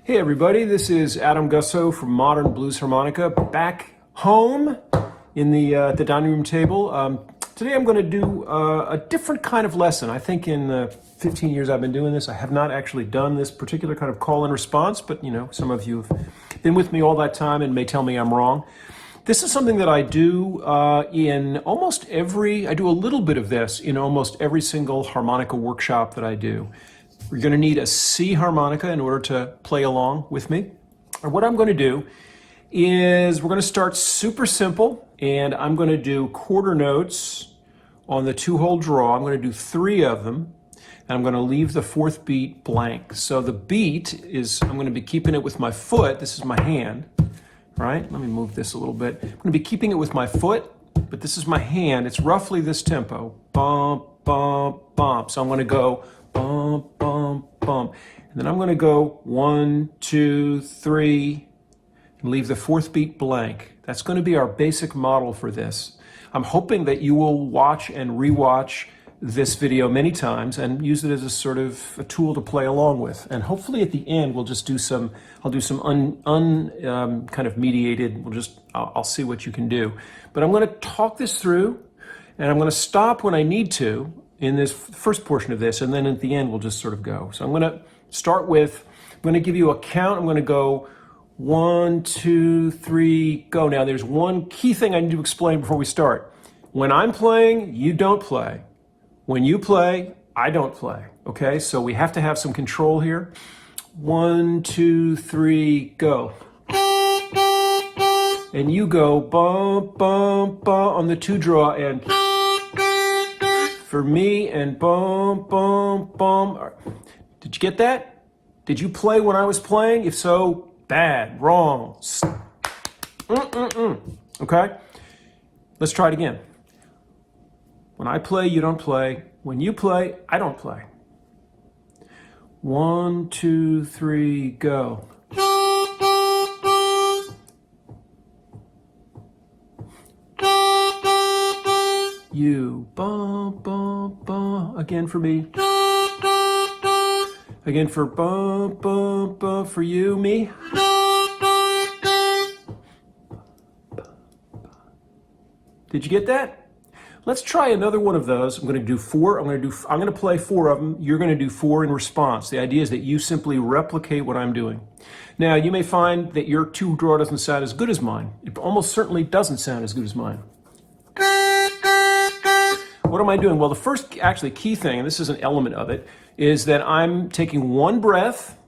Hey everybody, this is Adam Gussow from Modern Blues Harmonica, back home in the dining room table. Today I'm going to do a different kind of lesson. I think in the 15 years I've been doing this, I have not actually done this particular kind of call and response, but you know, some of you have been with me all that time and may tell me I'm wrong. This is something that I do in almost every, I do a little bit of this in almost every single harmonica workshop that I do. We're going to need a C harmonica in order to play along with me. And what I'm going to do is we're going to start super simple, and I'm going to do quarter notes on the two-hole draw. I'm going to do 3 of them, and I'm going to leave the 4th beat blank. So the beat is, I'm going to be keeping it with my foot. This is my hand, right? Let me move this a little bit. I'm going to be keeping it with my foot, but this is my hand. It's roughly this tempo. Bump, bump, bump. So I'm going to go bump, bump, bump. And then I'm going to go 1, 2, 3, and leave the 4th beat blank. That's going to be our basic model for this. I'm hoping that you will watch and rewatch this video many times and use it as a sort of a tool to play along with. And hopefully at the end we'll just do some, I'll do some kind of mediated, I'll see what you can do. But I'm going to talk this through, and I'm going to stop when I need to in this first portion of this, and then at the end we'll just sort of go. So I'm going to start with, I'm going to give you a count. I'm going to go 1, 2, 3, go. Now there's one key thing I need to explain before we start. When I'm playing, you don't play. When you play, I don't play. Okay, so we have to have some control here. 1, 2, 3, go. And you go bump, bump, bump on the 2 draw, and for me, and bum, bum, bum. Did you get that? Did you play when I was playing? If so, bad, wrong. Okay? Let's try it again. When I play, you don't play. When you play, I don't play. 1, 2, 3, go. You bump, bump, bump. Again for me. Again for bump, bump, bump. For you, me. Did you get that? Let's try another one of those. I'm going to do 4. I'm going to play 4 of them. You're going to do 4 in response. The idea is that you simply replicate what I'm doing. Now, you may find that your 2 draw doesn't sound as good as mine. It almost certainly doesn't sound as good as mine. What am I doing? Well, the first actually key thing, and this is an element of it, is that I'm taking one breath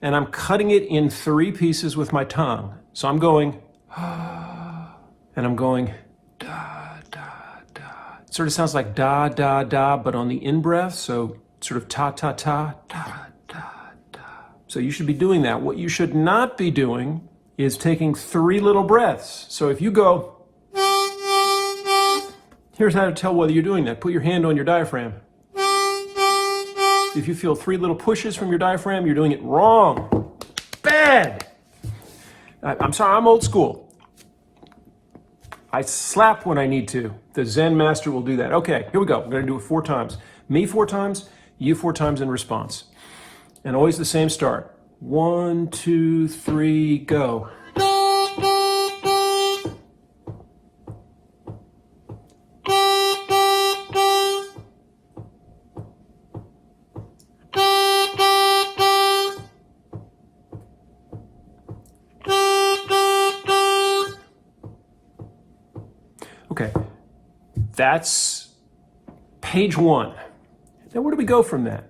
and I'm cutting it in 3 pieces with my tongue. So I'm going, and I'm going, da, da, da. It sort of sounds like da, da, da, but on the in-breath, so sort of ta, ta, ta, da, da, da. So you should be doing that. What you should not be doing is taking 3 little breaths. So if you go, here's how to tell whether you're doing that. Put your hand on your diaphragm. If you feel 3 little pushes from your diaphragm, you're doing it wrong. Bad. I'm sorry, I'm old school. I slap when I need to. The Zen master will do that. Okay, here we go. We're going to do it 4 times. Me 4 times, you 4 times in response. And always the same start. 1, 2, 3, go. Okay, that's page 1. Now where do we go from that?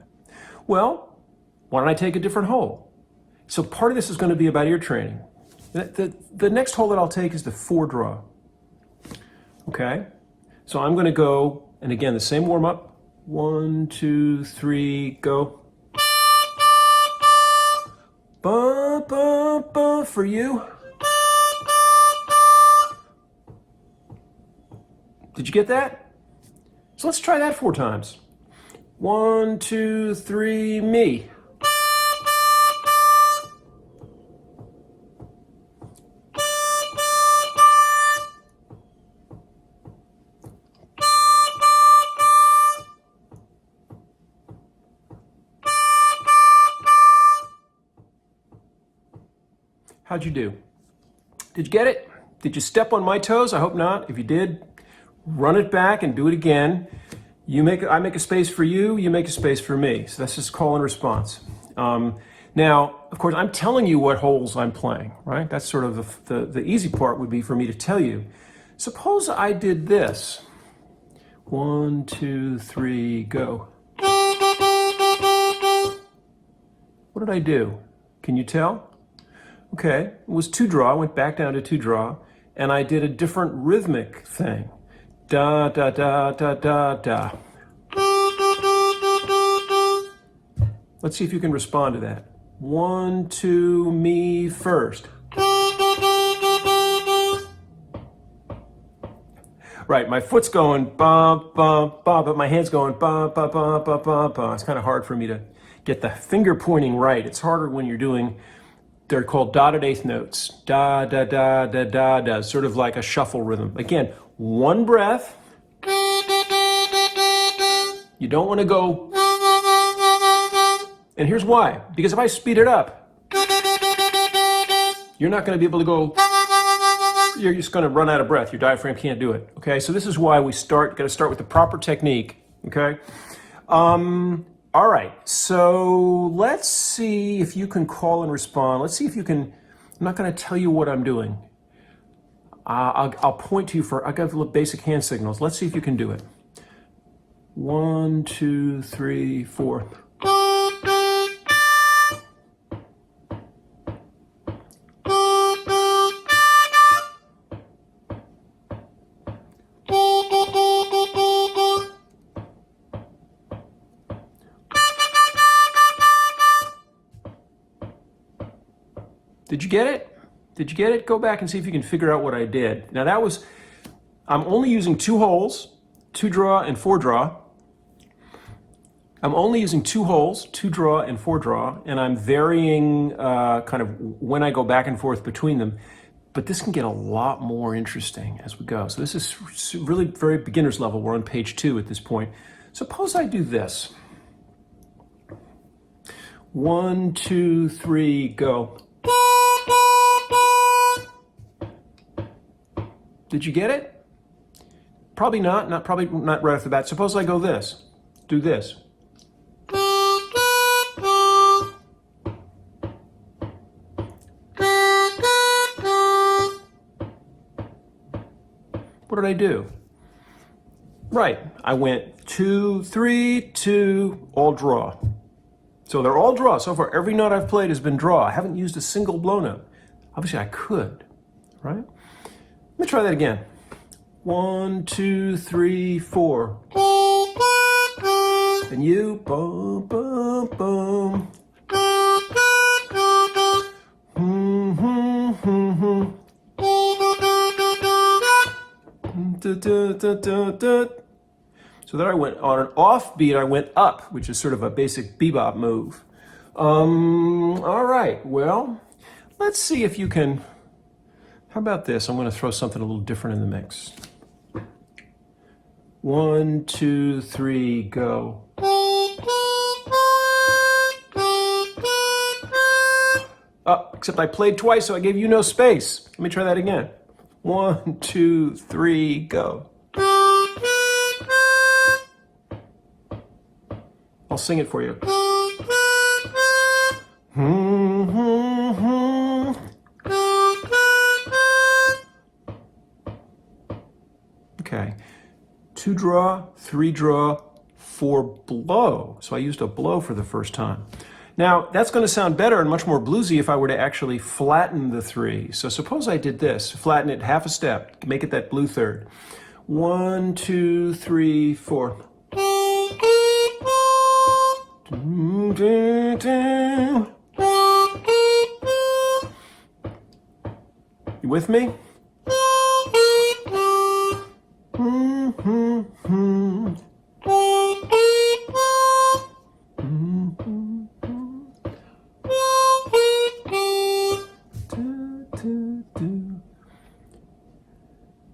Well, why don't I take a different hole? So part of this is going to be about ear training. The next hole that I'll take is the 4 draw. Okay, so I'm going to go, and again, the same warm up. 1, 2, 3, go. Bump, bump, bump for you. Did you get that? So let's try that 4 times. 1, 2, 3, me. How'd you do? Did you get it? Did you step on my toes? I hope not. If you did, run it back and do it again. I make a space for you, you make a space for me. So that's just call and response. Now, of course, I'm telling you what holes I'm playing, right? That's sort of the easy part would be for me to tell you. Suppose I did this. 1, 2, 3, go. What did I do? Can you tell? Okay, it was 2-draw, I went back down to 2-draw, and I did a different rhythmic thing. Da, da, da, da, da, da. Let's see if you can respond to that. 1, 2, me first. Right, my foot's going bump, bump, bump, but my hand's going bump, bump, bump, bump, bump, bump. It's kind of hard for me to get the finger pointing right. It's harder when you're doing, they're called dotted eighth notes. Da, da, da, da, da, da, sort of like a shuffle rhythm. Again, one breath. You don't want to go. And here's why. Because if I speed it up, you're not going to be able to go. You're just going to run out of breath. Your diaphragm can't do it. Okay, so this is why we got to start with the proper technique. Okay. All right, so let's see if you can call and respond. Let's see if you can. I'm not going to tell you what I'm doing. I'll point to you for. I've got the basic hand signals. Let's see if you can do it. 1, 2, 3, 4. Did you get it? Did you get it? Go back and see if you can figure out what I did. Now that was, I'm only using 2 holes, 2-draw and 4-draw. I'm only using 2 holes, 2-draw and 4-draw, and I'm varying kind of when I go back and forth between them. But this can get a lot more interesting as we go. So this is really very beginner's level. We're on page 2 at this point. Suppose I do this. 1, 2, 3, go. Did you get it? Probably not. Probably not right off the bat. Suppose I go this. Do this. What did I do? Right. I went 2, 3, 2, all draw. So they're all draw. So far, every note I've played has been draw. I haven't used a single blow note. Obviously, I could, right? Let me try that again. 1, 2, 3, 4. And you, boom, boom, boom. So then I went on an off beat, I went up, which is sort of a basic bebop move. All right, well, let's see if you can. How about this? I'm going to throw something a little different in the mix. 1, 2, 3, go. Oh, except I played twice, so I gave you no space. Let me try that again. 1, 2, 3, go. I'll sing it for you. Okay. 2-draw, 3-draw, 4 blow. So I used a blow for the first time. Now, that's going to sound better and much more bluesy if I were to actually flatten the 3. So suppose I did this, flatten it half a step, make it that blue third. 1, 2, 3, 4. You with me?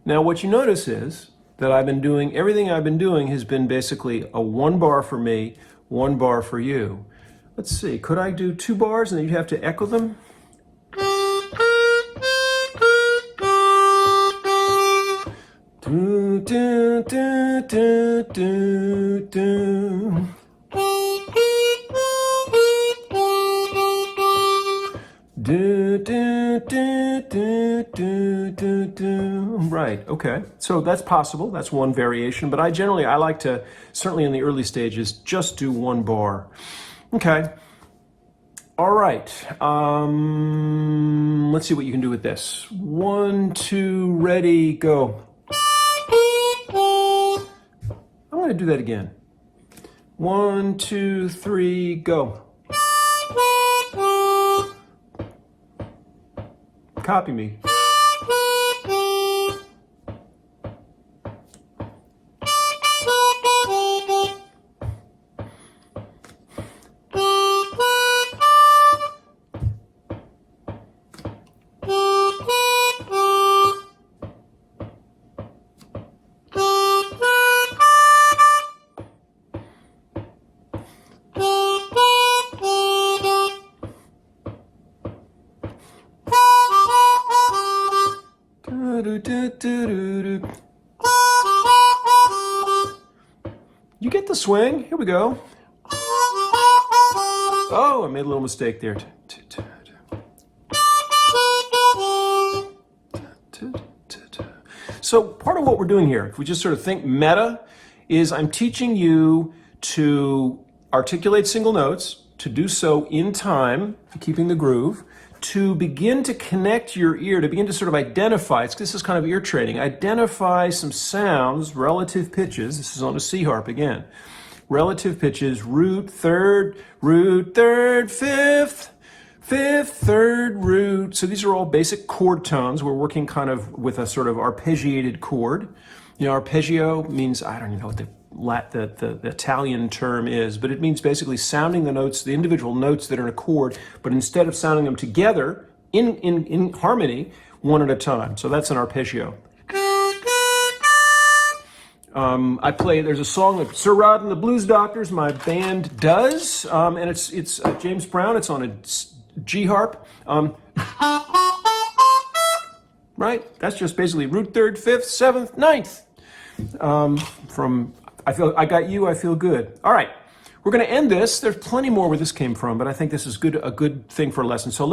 Now what you notice is that I've been doing, everything I've been doing has been basically a 1 bar for me, 1 bar for you. Let's see, could I do 2 bars and then you'd have to echo them? Do, do, do, do, do, do. Do, do, do, do, do, do, do. Right, okay. So that's possible. That's one variation. But I like to, certainly in the early stages, just do one bar. Okay. All right. Let's see what you can do with this. 1, 2, ready, go. I'm going to do that again. 1, 2, 3, go. Copy me. You get the swing? Here we go. Oh, I made a little mistake there. So part of what we're doing here, if we just sort of think meta, is I'm teaching you to articulate single notes, to do so in time, keeping the groove, to begin to connect your ear, to begin to sort of identify, this is kind of ear training, identify some sounds, relative pitches, this is on a C harp again, relative pitches, root, third, fifth, third, root. So these are all basic chord tones. We're working kind of with a sort of arpeggiated chord. You know, arpeggio means, I don't even know what the Italian term is, but it means basically sounding the notes, the individual notes that are in a chord, but instead of sounding them together in harmony, one at a time. So that's an arpeggio. There's a song that Sir Rod and the Blues Doctors, my band, does, and it's James Brown. It's on a G harp. Right? That's just basically root, third, fifth, seventh, ninth. From I got you, I feel good. All right, we're going to end this. There's plenty more where this came from, but I think this is a good thing for a lesson. So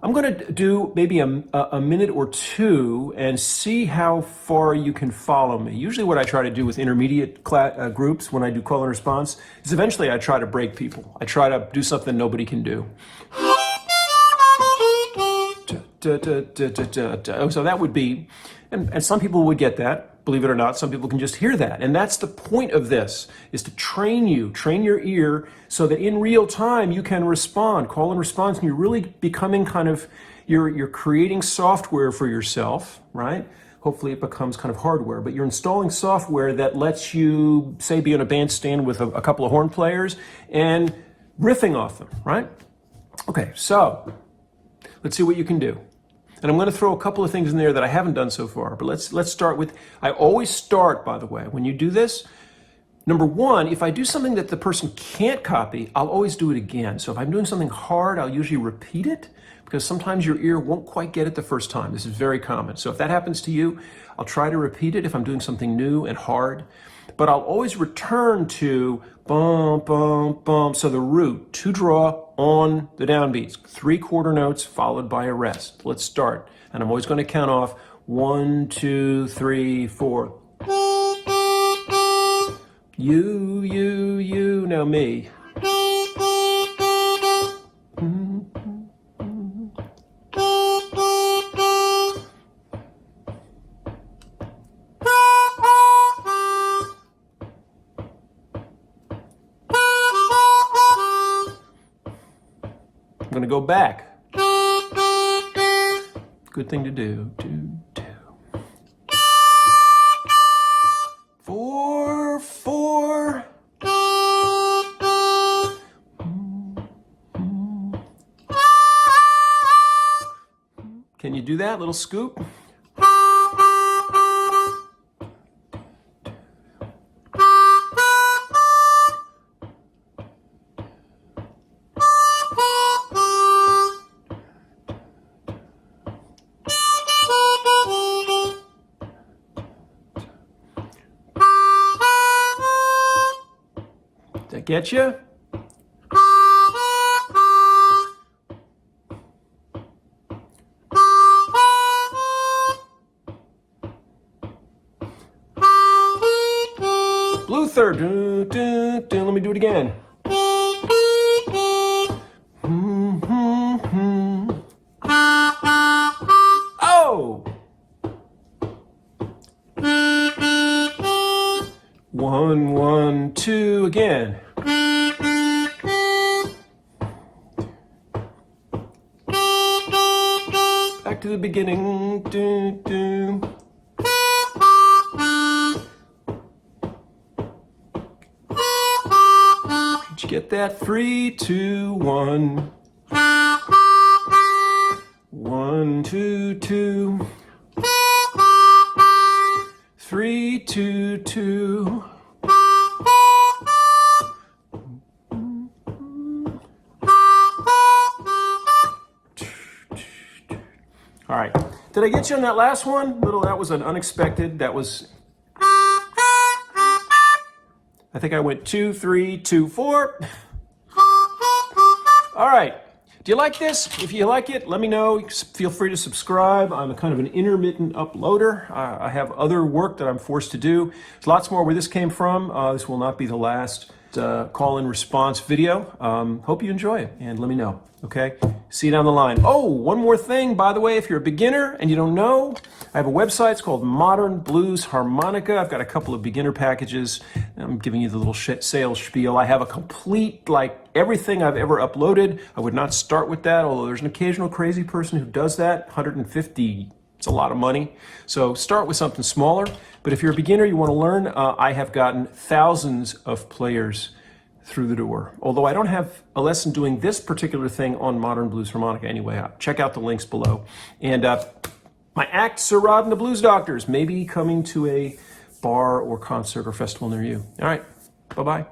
I'm going to do maybe a minute or two and see how far you can follow me. Usually what I try to do with intermediate groups when I do call and response is eventually I try to break people. I try to do something nobody can do. So that would be, and some people would get that. Believe it or not, some people can just hear that. And that's the point of this, is to train your ear so that in real time you can respond, call and response, and you're really becoming kind of, you're creating software for yourself, right? Hopefully it becomes kind of hardware, but you're installing software that lets you, say, be on a bandstand with a couple of horn players and riffing off them, right? Okay, so let's see what you can do. And I'm going to throw a couple of things in there that I haven't done so far. But let's start with, I always start, by the way, when you do this, number one, if I do something that the person can't copy, I'll always do it again. So if I'm doing something hard, I'll usually repeat it, because sometimes your ear won't quite get it the first time. This is very common. So if that happens to you, I'll try to repeat it if I'm doing something new and hard. But I'll always return to bum, bum, bum. So the root, 2 draw on the downbeats, 3 quarter notes followed by a rest. Let's start. And I'm always going to count off 1, 2, 3, 4. You, now me. I'm going to go back. Good thing to do. 2, 2. 4, 4. Can you do that? Little scoop. get you? Blue third. Dun, dun, dun. Let me do it again. Oh! 1, 1, 2 again. Back to the beginning. Dun, dun. Did you get that? 3, 2, 1. 1, 2, 2. 3, 2, 2. All right. Did I get you on that last one? That was an unexpected. That was. I think I went 2, 3, 2, 4. All right. Do you like this? If you like it, let me know. Feel free to subscribe. I'm a kind of an intermittent uploader. I have other work that I'm forced to do. There's lots more where this came from. This will not be the last call-in response video. Hope you enjoy it, and let me know. Okay? See you down the line. Oh, one more thing, by the way, if you're a beginner and you don't know, I have a website. It's called Modern Blues Harmonica. I've got a couple of beginner packages. I'm giving you the little sales spiel. I have a complete, everything I've ever uploaded. I would not start with that, although there's an occasional crazy person who does that. 150, it's a lot of money. So start with something smaller. But if you're a beginner, you want to learn, I have gotten thousands of players through the door. Although I don't have a lesson doing this particular thing on Modern Blues Harmonica anyway. Check out the links below. And my act, Sir Rod and the Blues Doctors, may be coming to a bar or concert or festival near you. All right, bye-bye.